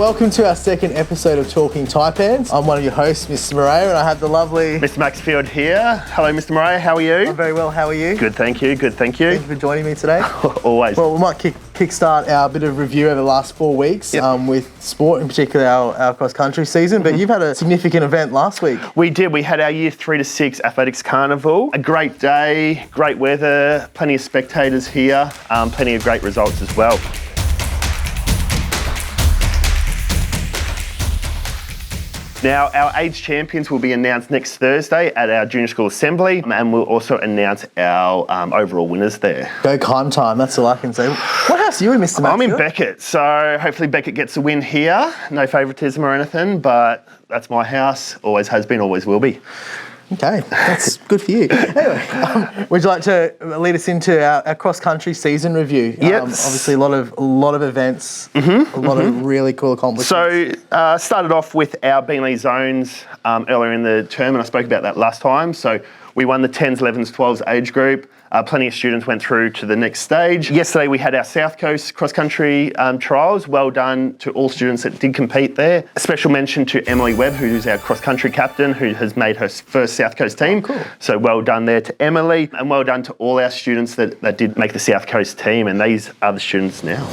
Welcome to our second episode of Talking Taipans. I'm one of your hosts, Mr. Murray, and I have the lovely Mr. Maxfield here. Hello, Mr. Murray. How are you? I'm very well. How are you? Good, thank you. Good, thank you. Thank you for joining me today. Always. Well, we might kickstart our bit of review over the last 4 weeks with sport, in particular our cross-country season. But you've had a significant event last week. We did. We had our Year 3 to 6 Athletics Carnival. A great day, great weather, plenty of spectators here, plenty of great results as well. Now, our age champions will be announced next Thursday at our junior school assembly, and we'll also announce our overall winners there. Go Kime time, that's all I can say. What house are you in, Mr. Maxfield? I'm in Beckett, so hopefully Beckett gets a win here. No favouritism or anything, but that's my house. Always has been, always will be. Okay, that's good for you. Anyway, would you like to lead us into our cross-country season review? Yep. Obviously, a lot of events, a lot of really cool accomplishments. So, started off with our Beanley zones earlier in the term, and I spoke about that last time. So, we won the 10s, 11s, 12s age group. Plenty of students went through to the next stage. Yesterday we had our South Coast cross-country trials. Well done to all students that did compete there. A special mention to Emily Webb, who's our cross-country captain, who has made her first South Coast team. Oh, cool. So well done there to Emily, and well done to all our students that did make the South Coast team, and these are the students now.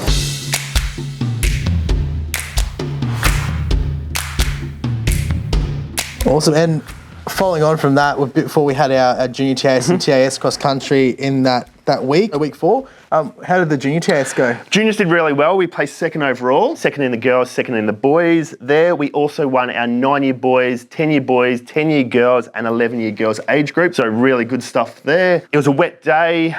Awesome. And following on from that, before we had our junior TAS and TAS cross country in that week, week 4, how did the junior TAS go? Juniors did really well. We placed second overall, second in the girls, second in the boys. There, we also won our 9-year boys, 10-year girls, and 11-year girls age group. So really good stuff there. It was a wet day,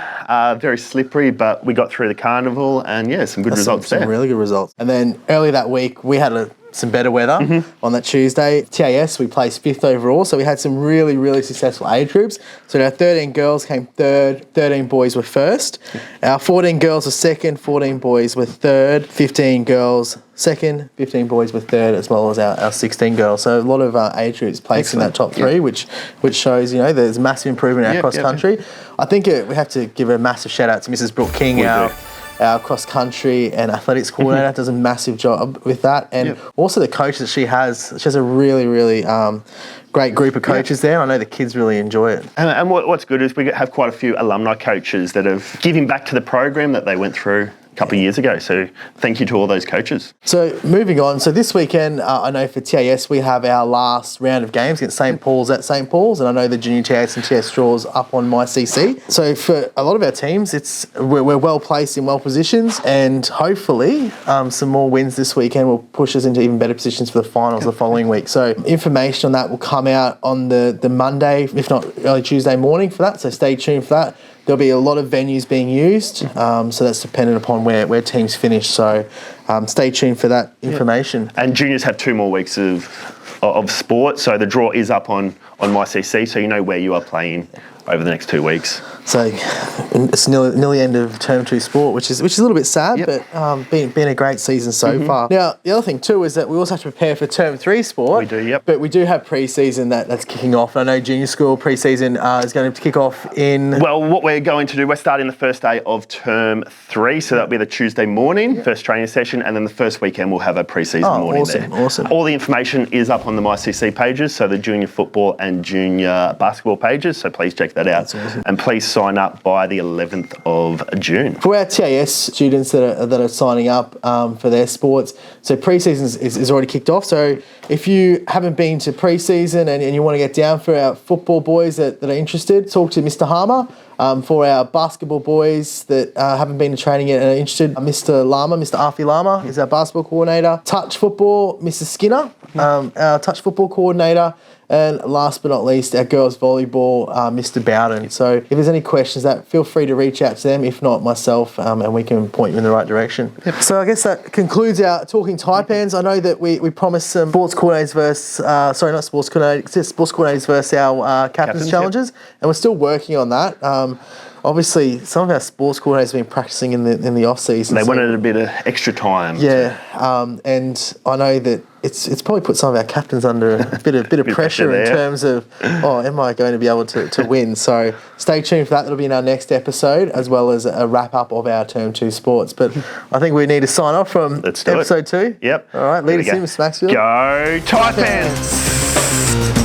very slippery, but we got through the carnival, and some good results there. Some really good results. And then early that week, we had some better weather on that Tuesday. TAS, we placed 5th overall, so we had some really, really successful age groups. So our 13 girls came 3rd, 13 boys were 1st. Our 14 girls were 2nd, 14 boys were 3rd, 15 girls 2nd, 15 boys were 3rd, as well as our 16 girls. So a lot of age groups placed in that top 3, which shows, there's massive improvement in our cross-country. I think we have to give a massive shout-out to Mrs. Brooke King, our cross-country and athletics coordinator, does a massive job with that. And also the coaches she has a really, really great group of coaches there. I know the kids really enjoy it. And what's good is we have quite a few alumni coaches that have given back to the program that they went through a couple of years ago. So thank you to all those coaches. So moving on, so this weekend, I know for TAS we have our last round of games against St. Paul's at St. Paul's, and I know the junior TAS and TAS draws up on MyCC. So for a lot of our teams, we're well placed in well positions, and hopefully some more wins this weekend will push us into even better positions for the finals the following week. So information on that will come out on the Monday, if not early Tuesday morning for that, so stay tuned for that. There'll be a lot of venues being used, so that's dependent upon where teams finish. So stay tuned for that information. And juniors have 2 more weeks of sport, so the draw is up on MyCC, so you know where you are playing over the next 2 weeks. So it's nearly end of term 2 sport, which is a little bit sad, but been a great season so far. Now the other thing too is that we also have to prepare for term 3 sport. We do, But we do have pre-season that's kicking off. I know junior school pre-season is going to kick off in. Well, what we're going to do, we're starting the first day of term 3, so that'll be the Tuesday morning, first training session, and then the first weekend we'll have a pre-season morning there. Awesome. All the information is up on the MyCC pages, so the junior football and junior basketball pages. So please check that out. Awesome. And please sign up by the 11th of June. For our TAS students that are signing up for their sports, so pre-season is already kicked off. So if you haven't been to pre-season and you want to get down for our football boys that are interested, talk to Mr. Harmer. For our basketball boys that haven't been to training yet and are interested, Mr. Afi Lama is our basketball coordinator. Touch football, Mr. Skinner, our touch football coordinator. And last but not least, our girls volleyball, Mr. Bowden. So if there's any questions, feel free to reach out to them. If not, myself, and we can point you in the right direction. So I guess that concludes our Talking Taipans. I know that we promised some sports coordinators sports coordinators versus our captain's challenges, and we're still working on that. obviously some of our sports coordinators have been practicing in the off season. They wanted a bit of extra time. Yeah, and I know that it's probably put some of our captains under a bit of pressure in terms of, am I going to be able to win? So stay tuned for that. That'll be in our next episode, as well as a wrap up of our Term 2 sports. But I think we need to sign off from episode 2. Yep. All right, lead us in, Mr. Maxfield. Go Taipans!